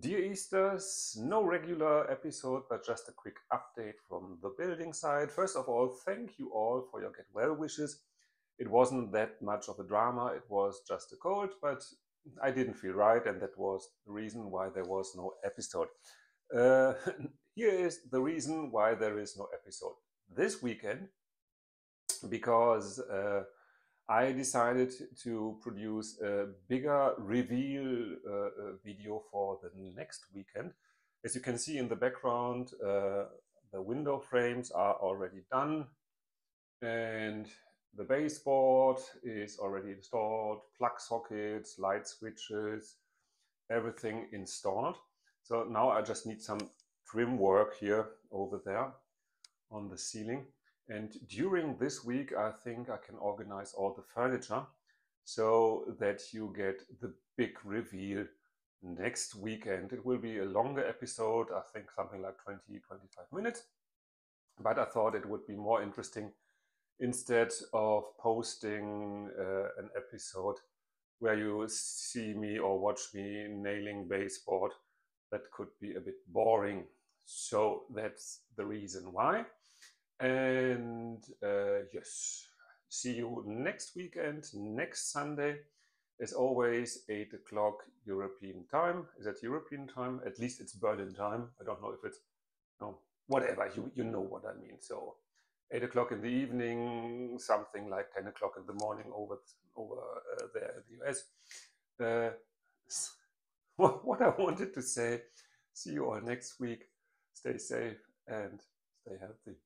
Dear Easters, no regular episode, but just a quick update from the building side. First of all, thank you all for your get well wishes. It wasn't that much of a drama, it was just a cold, but I didn't feel right, and that was the reason why there was no episode. Uh, Here is the reason why there is no episode this weekend, because I decided to produce a bigger reveal video for the next weekend. As you can see in the background, the window frames are already done and the baseboard is already installed, plug sockets, light switches, everything installed. So now I just need some trim work here over there on the ceiling. And during this week, I think I can organize all the furniture so that you get the big reveal next weekend. It will be a longer episode, I think something like 20-25 minutes. But I thought it would be more interesting instead of posting an episode where you see me or watch me nailing baseboard. That could be a bit boring. So that's the reason why. And yes, see you next weekend, next Sunday. As always, 8 o'clock European time. Is that European time? At least it's Berlin time. I don't know if it's, no, whatever, you know what I mean. So 8 o'clock in the evening, something like 10 o'clock in the morning over there in the US. What I wanted to say, see you all next week. Stay safe and stay healthy.